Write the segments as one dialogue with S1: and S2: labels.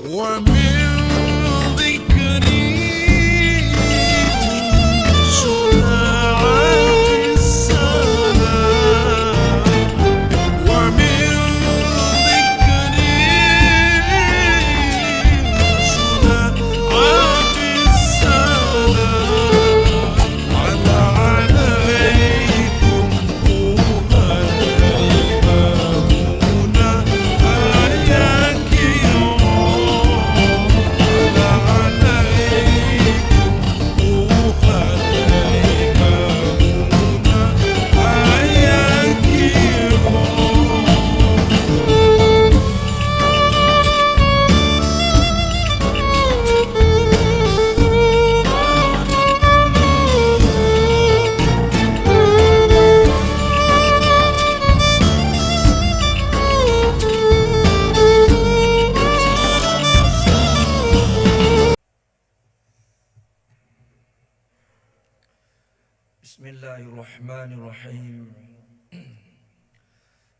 S1: ومن ذكري شفاعة السلام ومن ذكري شفاعة السلام على عليكم أيها الإمامون Bismillahirrahmanirrahim.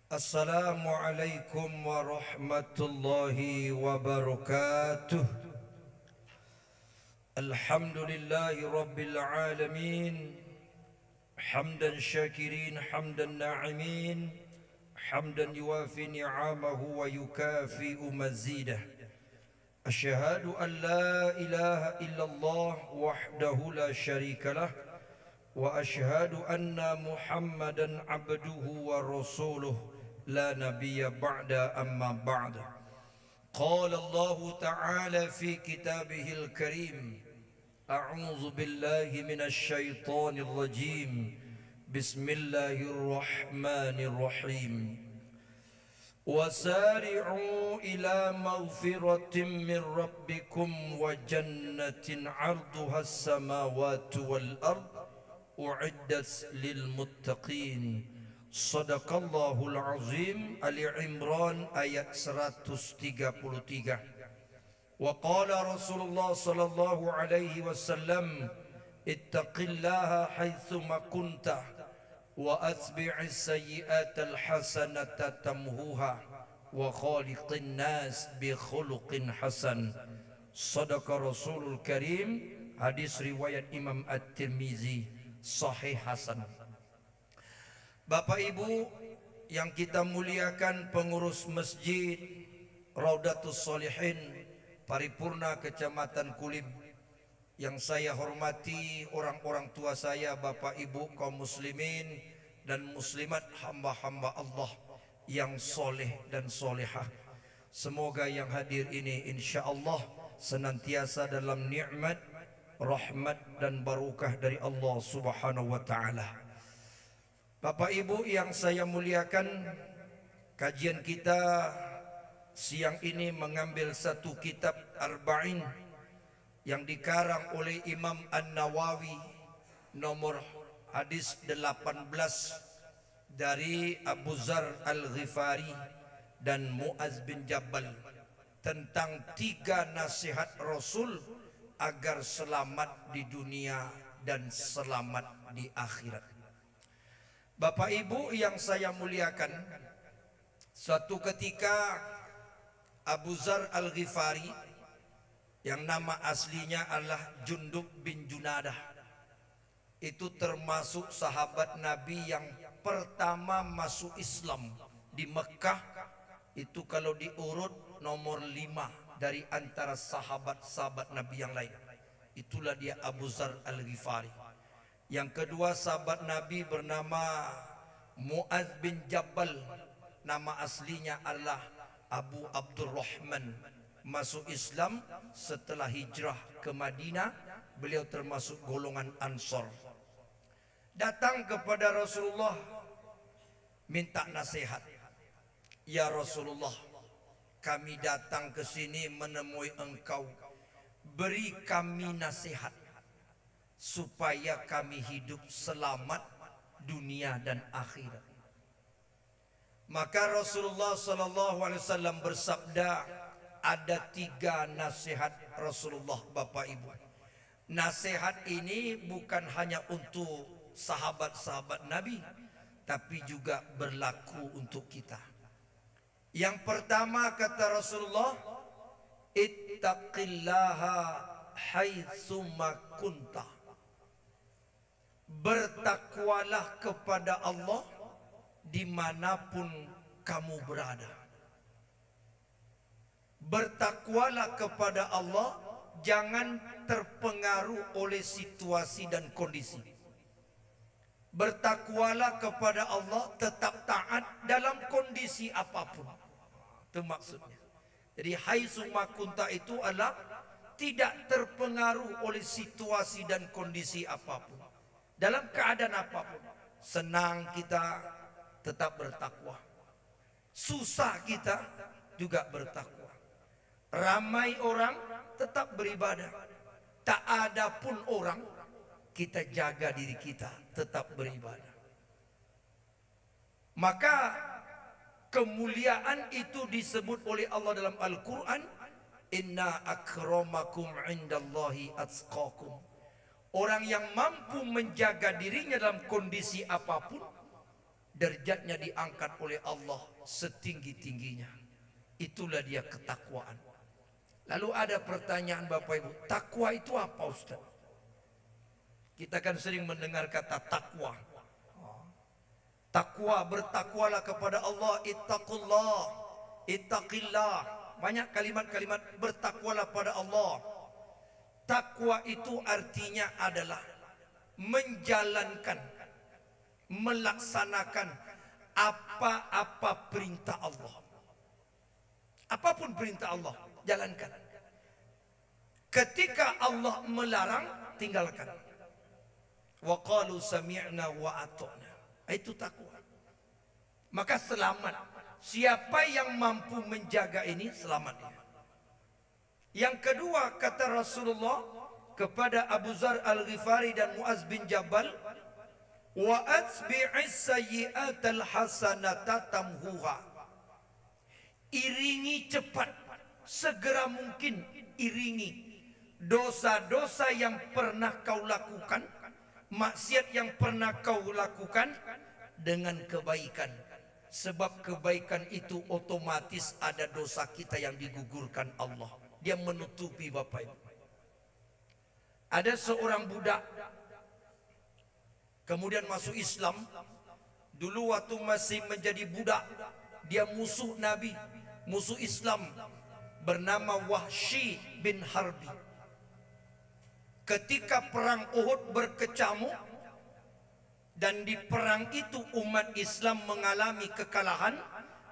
S1: Assalamualaikum warahmatullahi wabarakatuh. Alhamdulillahi rabbil alamin. Hamdan syakirin, hamdan na'imin, hamdan yuwafi ni'amahu wa yukafi'u mazidah. Asyhadu an la ilaha illallah wahdahu la syarikalah wa asyhadu anna Muhammadan abduhu wa rasuluh la nabiyya ba'da amma ba'd. Qala Allah ta'ala fi kitabihil karim, a'udzu billahi minasy syaithanir rajim. Bismillahirrahmanirrahim. وسارعوا إلى مغفرة من ربكم وجنة عرضها السماوات والأرض أعدت للمتقين. صدق الله العظيم. Ali Imran ayat 133. وقال رسول الله صلى الله عليه وسلم اتق الله حيثما كنت وأتبع السيئات الحسنة تمهوها وخالق الناس بخلق حسن. صدق رسول الكريم. Hadis riwayat Imam At-Tirmizi, sahih hasan. Bapak Ibu yang kita muliakan, pengurus masjid Raudatus Shalihin Paripurna Kecamatan Kulim, yang saya hormati orang-orang tua saya, Bapak Ibu kaum muslimin dan muslimat, hamba-hamba Allah yang soleh dan solehah. Semoga yang hadir ini insyaallah senantiasa dalam nikmat, rahmat dan barokah dari Allah Subhanahu wa taala. Bapak Ibu yang saya muliakan, kajian kita siang ini mengambil satu kitab Arba'in yang dikarang oleh Imam An-Nawawi, nomor hadis 18 dari Abu Dzar Al-Ghifari dan Muaz bin Jabal, tentang 3 nasihat Rasul agar selamat di dunia dan selamat di akhirat. Bapak Ibu yang saya muliakan, suatu ketika Abu Dzar Al-Ghifari, yang nama aslinya adalah Jundub bin Junadah, itu termasuk sahabat Nabi yang pertama masuk Islam di Mekah. Itu kalau diurut nomor 5 dari antara sahabat-sahabat Nabi yang lain. Itulah dia Abu Dzar Al-Ghifari. Yang kedua sahabat Nabi bernama Muaz bin Jabal, nama aslinya adalah Abu Abdurrahman, masuk Islam setelah hijrah ke Madinah. Beliau termasuk golongan Ansor. Datang kepada Rasulullah minta nasihat. Ya Rasulullah, kami datang ke sini menemui engkau, beri kami nasihat supaya kami hidup selamat dunia dan akhirat. Maka Rasulullah SAW bersabda, ada 3 nasihat Rasulullah, Bapak Ibu. Nasihat ini bukan hanya untuk sahabat-sahabat Nabi, tapi juga berlaku untuk kita. Yang pertama kata Rasulullah, ittaqillaha haitsuma kunta. Bertakwalah kepada Allah dimanapun kamu berada. Bertakwalah kepada Allah, jangan terpengaruh oleh situasi dan kondisi. Bertakwalah kepada Allah, tetap taat dalam kondisi apapun. Itu maksudnya. Jadi haitsuma kunta itu adalah tidak terpengaruh oleh situasi dan kondisi apapun. Dalam keadaan apapun, senang kita tetap bertakwa, susah kita juga bertakwa, ramai orang tetap beribadah, tak ada pun orang kita jaga diri kita tetap beribadah. Maka kemuliaan itu disebut oleh Allah dalam Al-Quran, inna akramakum indallahi atqakum. Orang yang mampu menjaga dirinya dalam kondisi apapun, derajatnya diangkat oleh Allah setinggi-tingginya. Itulah dia ketakwaan. Lalu ada pertanyaan Bapak Ibu, takwa itu apa Ustaz? Kita kan sering mendengar kata takwa. Takwa, bertakwalah kepada Allah, ittaqullah, ittaqillah. Banyak kalimat-kalimat bertakwalah pada Allah. Takwa itu artinya adalah menjalankan, melaksanakan apa-apa perintah Allah. Apapun perintah Allah, jalankan. Ketika Allah melarang, tinggalkan. Wa qalu sami'na wa ata'na. Itu takwa. Maka selamat. Siapa yang mampu menjaga ini, selamat dia. Yang kedua, kata Rasulullah kepada Abu Dzar Al-Ghifari dan Muaz bin Jabal, wa atbi'is sayyi'atal hasanata tamhuha. Iringi cepat, segera mungkin iringi dosa-dosa yang pernah kau lakukan, maksiat yang pernah kau lakukan dengan kebaikan. Sebab kebaikan itu otomatis ada dosa kita yang digugurkan Allah. Dia menutupi Bapak Ibu. Ada seorang budak kemudian masuk Islam. Dulu waktu masih menjadi budak, dia musuh Nabi, musuh Islam, bernama Wahsy bin Harbi. Ketika perang Uhud berkecamuk, dan di perang itu umat Islam mengalami kekalahan,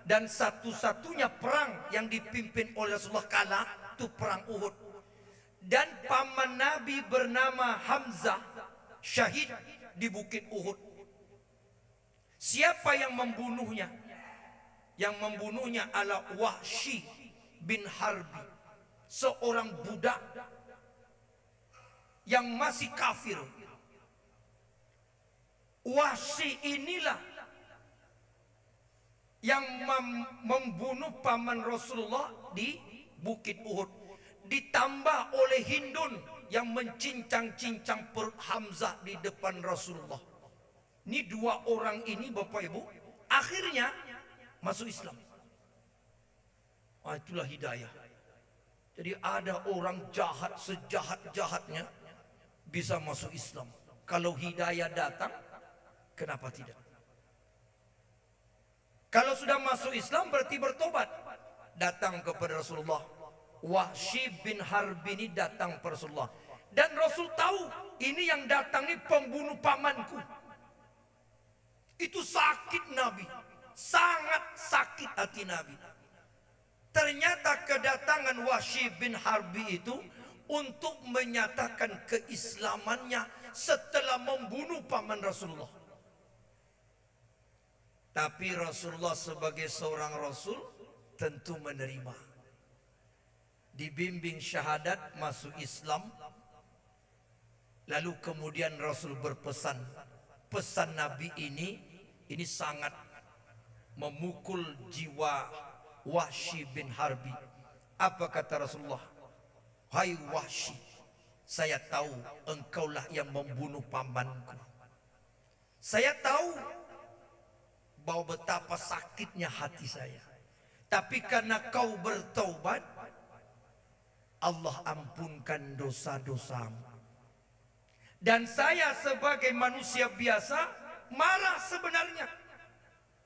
S1: dan satu-satunya perang yang dipimpin oleh Rasulullah kalah itu perang Uhud. Dan paman Nabi bernama Hamzah syahid di bukit Uhud. Siapa yang membunuhnya? Yang membunuhnya adalah Wahsy bin Harbi, seorang budak yang masih kafir. Wahsy inilah yang membunuh paman Rasulullah di bukit Uhud, ditambah oleh Hindun yang mencincang-cincang perut Hamzah di depan Rasulullah. Ini dua orang ini Bapak Ibu akhirnya masuk Islam. Itulah hidayah. Jadi ada orang jahat sejahat-jahatnya bisa masuk Islam. Kalau hidayah datang, kenapa tidak? Kalau sudah masuk Islam berarti bertobat. Datang kepada Rasulullah. Wahsy bin Harbi ini datang kepada Rasulullah. Dan Rasul tahu ini yang datang ini pembunuh pamanku. Itu sakit Nabi. Sangat sakit hati Nabi. Ternyata kedatangan Wahsy bin Harbi itu untuk menyatakan keislamannya setelah membunuh paman Rasulullah. Tapi Rasulullah sebagai seorang Rasul tentu menerima. Dibimbing syahadat, masuk Islam. Lalu kemudian Rasul berpesan. Pesan Nabi ini sangat memukul jiwa Wahsy bin Harbi. Apa kata Rasulullah? Hai Wahsy, saya tahu engkaulah yang membunuh pamanku. Saya tahu bahwa betapa sakitnya hati saya. Tapi karena kau bertaubat, Allah ampunkan dosa-dosamu. Dan saya sebagai manusia biasa marah sebenarnya,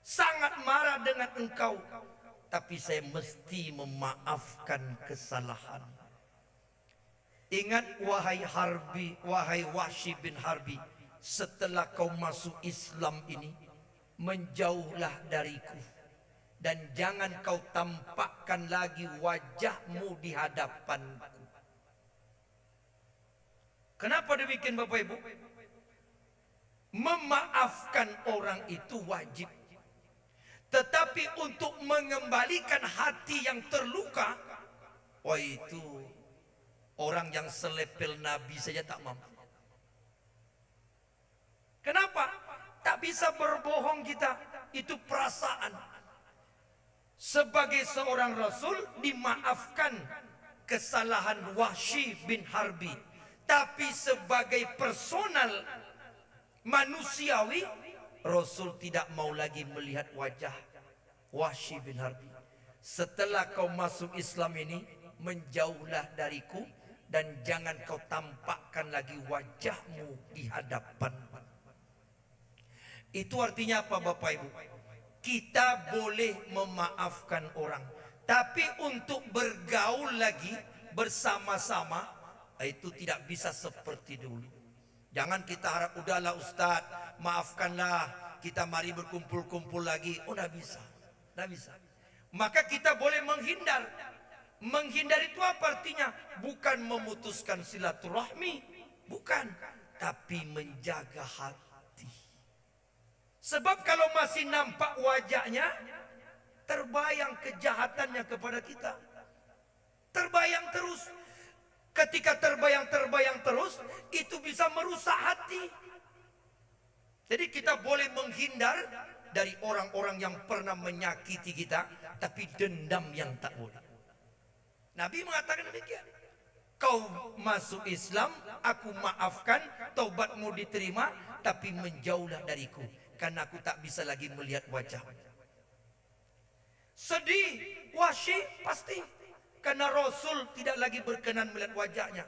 S1: sangat marah dengan engkau, tapi saya mesti memaafkan kesalahan. Ingat wahai Harbi, wahai Wahsy bin Harbi, setelah kau masuk Islam ini, menjauhlah dariku dan jangan kau tampakkan lagi wajahmu di hadapanku. Kenapa demikian Bapak Ibu? Memaafkan orang itu wajib. Tetapi untuk mengembalikan hati yang terluka, wah itu orang yang selepel Nabi saja tak mampu. Kenapa? Tak bisa berbohong kita. Itu perasaan. Sebagai seorang Rasul dimaafkan kesalahan Wahsy bin Harbi. Tapi sebagai personal manusiawi, Rasul tidak mau lagi melihat wajah Wahsy bin Harbi. Setelah kau masuk Islam ini, menjauhlah dariku dan jangan kau tampakkan lagi wajahmu di hadapan. Itu artinya apa Bapak Ibu? Kita boleh memaafkan orang, tapi untuk bergaul lagi bersama-sama itu tidak bisa seperti dulu. Jangan kita harap udahlah Ustadz, maafkanlah, kita mari berkumpul-kumpul lagi. Oh, tidak bisa, tidak bisa. Maka kita boleh menghindar. Menghindar itu apa artinya? Bukan memutuskan silaturahmi, bukan, tapi menjaga hati. Sebab kalau masih nampak wajahnya, terbayang kejahatannya kepada kita. Terbayang terus. Ketika terbayang terus, itu bisa merusak hati. Jadi kita boleh menghindar dari orang-orang yang pernah menyakiti kita, tapi dendam yang tak boleh. Nabi mengatakan demikian. Kau masuk Islam, aku maafkan, taubatmu diterima, tapi menjauhlah dariku, karena aku tak bisa lagi melihat wajah. Sedih, Wahsy pasti, karena Rasul tidak lagi berkenan melihat wajahnya.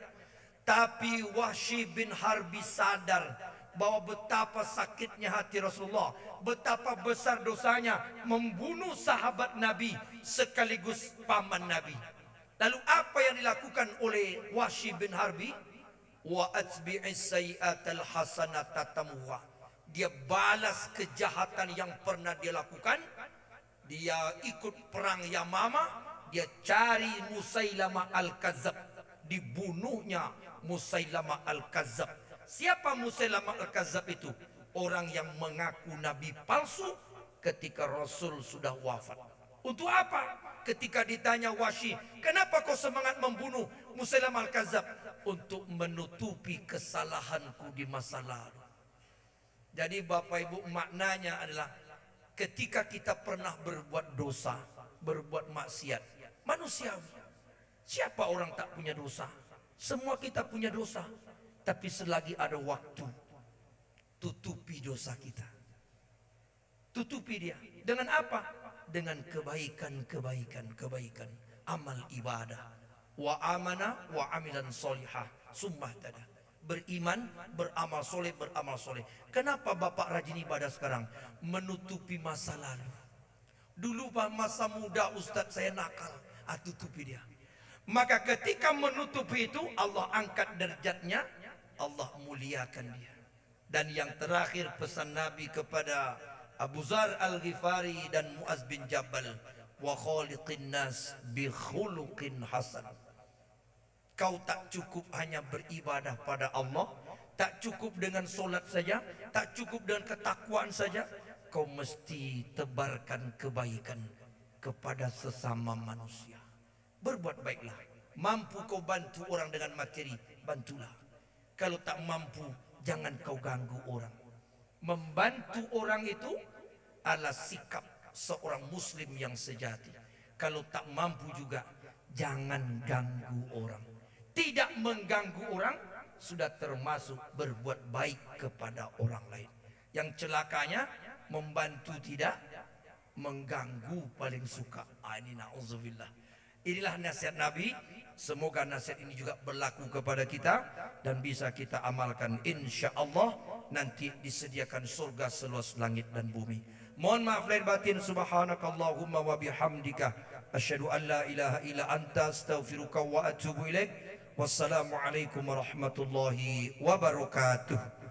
S1: Tapi Wahsy bin Harbi sadar bahwa betapa sakitnya hati Rasulullah, betapa besar dosanya membunuh sahabat Nabi sekaligus paman Nabi. Lalu apa yang dilakukan oleh Wahsy bin Harbi? Wa atbi'is sayyi'atal hasanata tamuha. Dia balas kejahatan yang pernah dia lakukan. Dia ikut perang Yamamah. Dia cari Musailamah Al-Kadzab. Dibunuhnya Musailamah Al-Kadzab. Siapa Musailamah Al-Kadzab itu? Orang yang mengaku nabi palsu ketika Rasul sudah wafat. Untuk apa? Ketika ditanya Wahsy, kenapa kau semangat membunuh Musailamah Al-Kadzab? Untuk menutupi kesalahanku di masa lalu. Jadi Bapak Ibu, maknanya adalah ketika kita pernah berbuat dosa, berbuat maksiat, manusiawi. Siapa orang tak punya dosa? Semua kita punya dosa. Tapi selagi ada waktu, tutupi dosa kita. Tutupi dia. Dengan apa? Dengan kebaikan. Amal ibadah. Wa amana wa amilan solihah. Summah tada. Beriman, beramal soleh. Kenapa Bapak rajin ibadah sekarang? Menutupi masa lalu. Dulu masa muda Ustadz saya nakal. Tutupi dia. Maka ketika menutupi itu, Allah angkat derajatnya, Allah muliakan dia. Dan yang terakhir pesan Nabi kepada Abu Zar Al-Ghifari dan Muaz bin Jabal, wa khaliqin nas bi khuluqin hasan. Kau tak cukup hanya beribadah pada Allah, tak cukup dengan solat saja, tak cukup dengan ketakwaan saja. Kau mesti tebarkan kebaikan kepada sesama manusia. Berbuat baiklah. Mampu kau bantu orang dengan materi, bantulah. Kalau tak mampu, jangan kau ganggu orang. Membantu orang itu adalah sikap seorang muslim yang sejati. Kalau tak mampu juga, jangan ganggu orang. Tidak mengganggu orang sudah termasuk berbuat baik kepada orang lain. Yang celakanya membantu tidak, mengganggu paling suka. Ini na'udzubillah. Inilah nasihat Nabi. Semoga nasihat ini juga berlaku kepada kita dan bisa kita amalkan, insya Allah nanti disediakan surga seluas langit dan bumi. Mohon maaf lahir batin. Subhanakallahumma wa bihamdika asyhadu an la ilaha illa anta astaghfiruka wa atubu ilaik. Wassalamualaikum warahmatullahi wabarakatuh.